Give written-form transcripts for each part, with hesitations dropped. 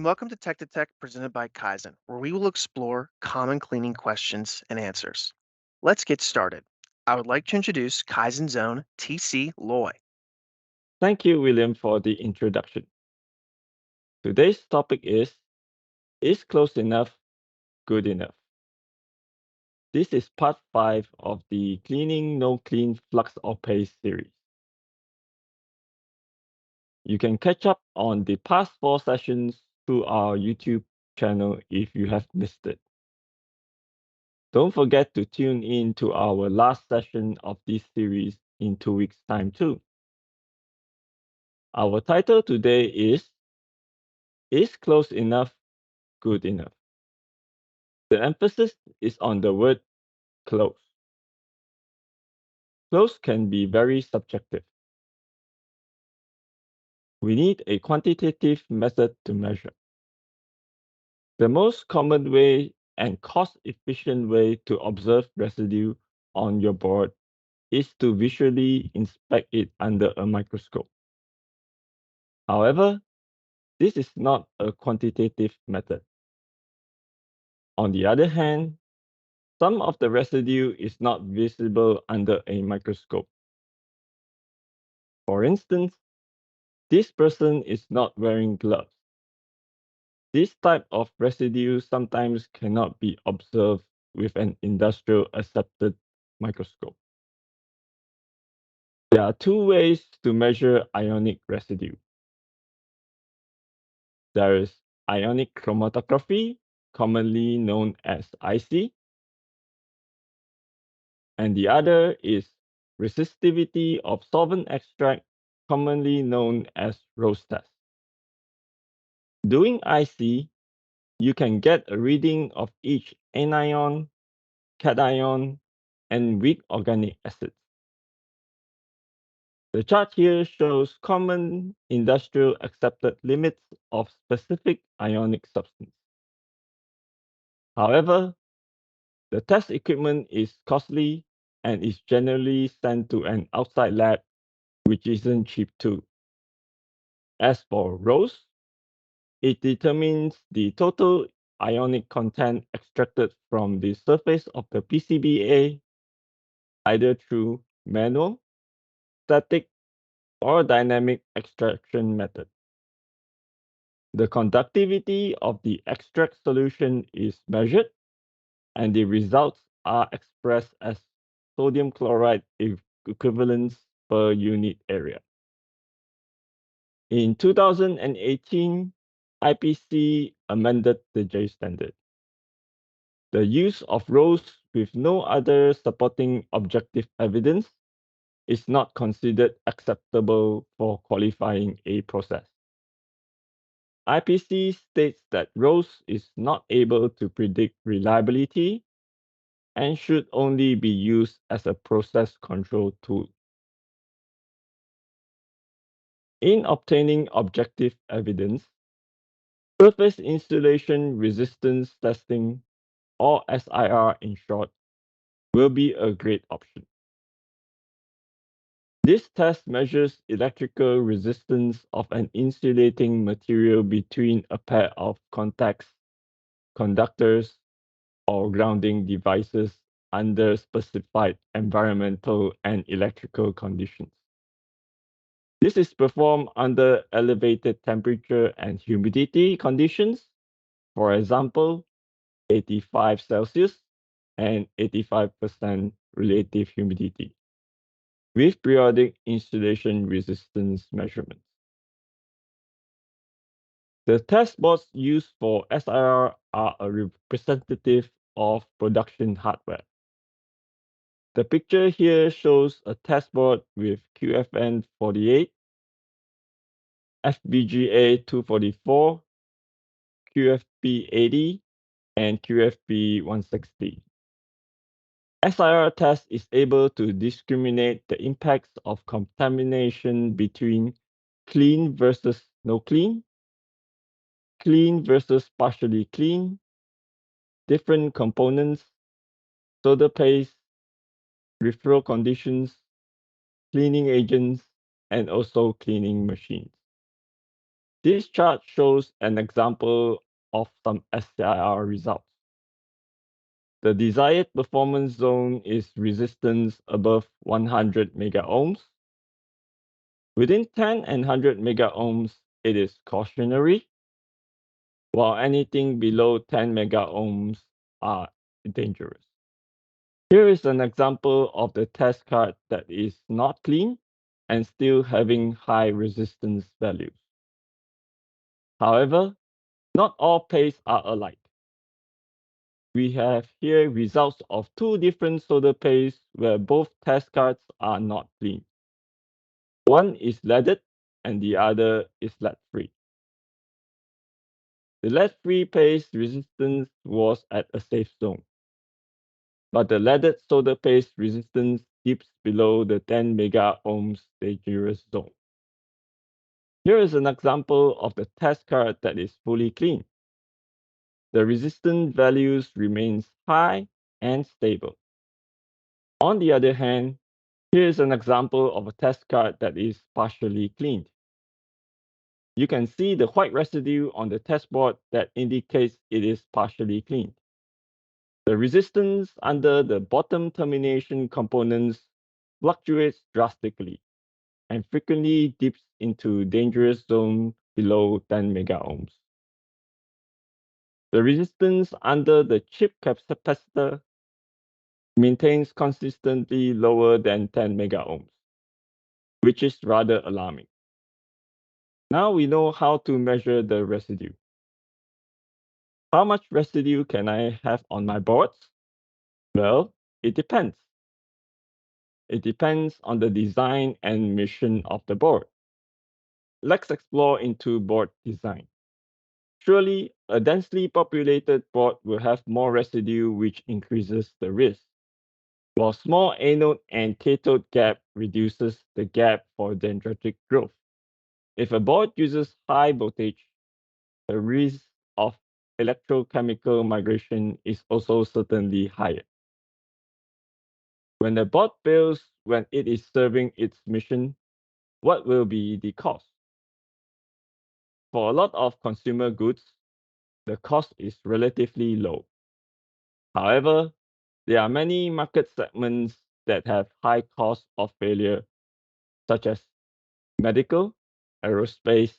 welcome to Tech to Tech presented by KYZEN, where we will explore common cleaning questions and answers. Let's get started. I would like to introduce KYZEN's own TC Loy. Thank you, William, for the introduction. Today's topic is close enough good enough? This is part 5 of the Cleaning No Clean Flux or Paste series. You can catch up on the past 4 sessions through our YouTube channel if you have missed it. Don't forget to tune in to our last session of this series in 2 weeks' time too. Our title today is close enough good enough? The emphasis is on the word close. Close can be very subjective. We need a quantitative method to measure. The most common way and cost-efficient way to observe residue on your board is to visually inspect it under a microscope. However, this is not a quantitative method. On the other hand, some of the residue is not visible under a microscope. For instance, this person is not wearing gloves. This type of residue sometimes cannot be observed with an industrial accepted microscope. There are two ways to measure ionic residue. There is ionic chromatography, commonly known as IC, and the other is resistivity of solvent extract, commonly known as Rose test. Doing IC, you can get a reading of each anion, cation, and weak organic acids. The chart here shows common industrial accepted limits of specific ionic substance. However, the test equipment is costly and is generally sent to an outside lab, which isn't cheap too. As for Rose, it determines the total ionic content extracted from the surface of the PCBA, either through manual, static, or dynamic extraction method. The conductivity of the extract solution is measured, and the results are expressed as sodium chloride equivalents per unit area. In 2018, IPC amended the J standard. The use of rows with no other supporting objective evidence is not considered acceptable for qualifying a process. IPC states that rows is not able to predict reliability and should only be used as a process control tool. In obtaining objective evidence, surface insulation resistance testing, or SIR in short, will be a great option. This test measures electrical resistance of an insulating material between a pair of contacts, conductors, or grounding devices under specified environmental and electrical conditions. This is performed under elevated temperature and humidity conditions, for example, 85 Celsius and 85% relative humidity, with periodic insulation resistance measurements. The test boards used for SIR are a representative of production hardware. The picture here shows a test board with QFN 48, FPGA 244, QFP 80, and QFP 160. SIR test is able to discriminate the impacts of contamination between clean versus no clean, clean versus partially clean, different components, solder paste, referral conditions, cleaning agents, and also cleaning machines. This chart shows an example of some SIR results. The desired performance zone is resistance above 100 megaohms. Within 10 and 100 megaohms, it is cautionary, while anything below 10 megaohms are dangerous. Here is an example of the test card that is not clean and still having high resistance values. However, not all pastes are alike. We have here results of two different solder pastes where both test cards are not clean. One is leaded and the other is lead-free. The lead-free paste resistance was at a safe zone, but the leaded solder paste resistance dips below the 10 mega ohms dangerous zone. Here is an example of the test card that is fully clean. The resistance values remains high and stable. On the other hand, here is an example of a test card that is partially cleaned. You can see the white residue on the test board that indicates it is partially cleaned. The resistance under the bottom termination components fluctuates drastically and frequently dips into dangerous zone below 10 megaohms. The resistance under the chip capacitor maintains consistently lower than 10 megaohms, which is rather alarming. Now we know how to measure the residue. How much residue can I have on my boards? Well, it depends. It depends on the design and mission of the board. Let's explore into board design. Surely, a densely populated board will have more residue, which increases the risk, while small anode and cathode gap reduces the gap for dendritic growth. If a board uses high voltage, the risk of electrochemical migration is also certainly higher. When the board fails when it is serving its mission, what will be the cost? For a lot of consumer goods, the cost is relatively low. However, there are many market segments that have high cost of failure, such as medical, aerospace,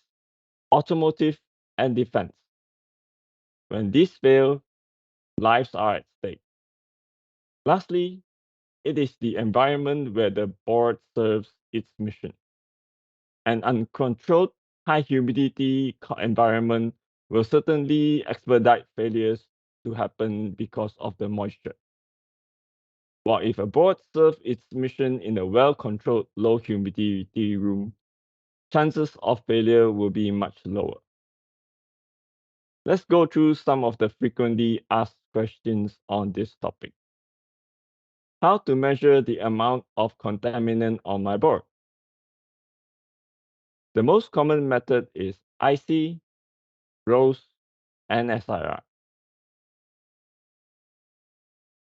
automotive, and defense. When these fail, lives are at stake. Lastly, it is the environment where the board serves its mission. An uncontrolled high humidity environment will certainly expedite failures to happen because of the moisture. While if a board serves its mission in a well-controlled low humidity room, chances of failure will be much lower. Let's go through some of the frequently asked questions on this topic. How to measure the amount of contaminant on my board? The most common method is IC, ROS, and SIR.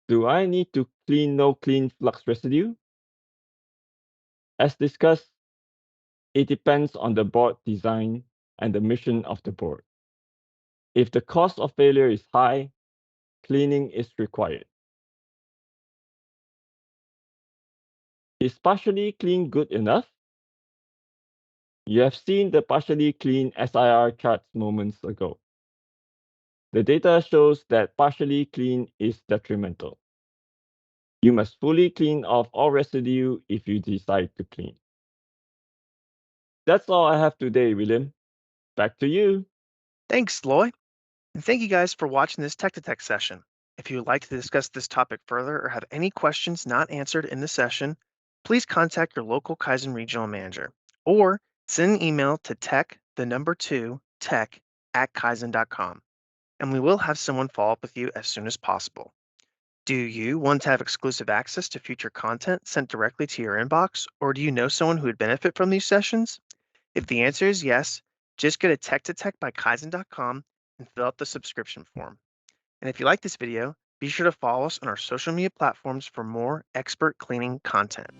Do I need to no clean flux residue? As discussed, it depends on the board design and the mission of the board. If the cost of failure is high, cleaning is required. Is partially clean good enough? You have seen the partially clean SIR charts moments ago. The data shows that partially clean is detrimental. You must fully clean off all residue if you decide to clean. That's all I have today, William. Back to you. Thanks, Loy. And thank you guys for watching this Tech to Tech session. If you would like to discuss this topic further or have any questions not answered in the session, please contact your local Kaizen regional manager or send an email to tech@kaizen.com, and we will have someone follow up with you as soon as possible. Do you want to have exclusive access to future content sent directly to your inbox, or do you know someone who would benefit from these sessions? If the answer is yes, just go to tech2tech.kaizen.com and fill out the subscription form. And if you like this video, be sure to follow us on our social media platforms for more expert cleaning content.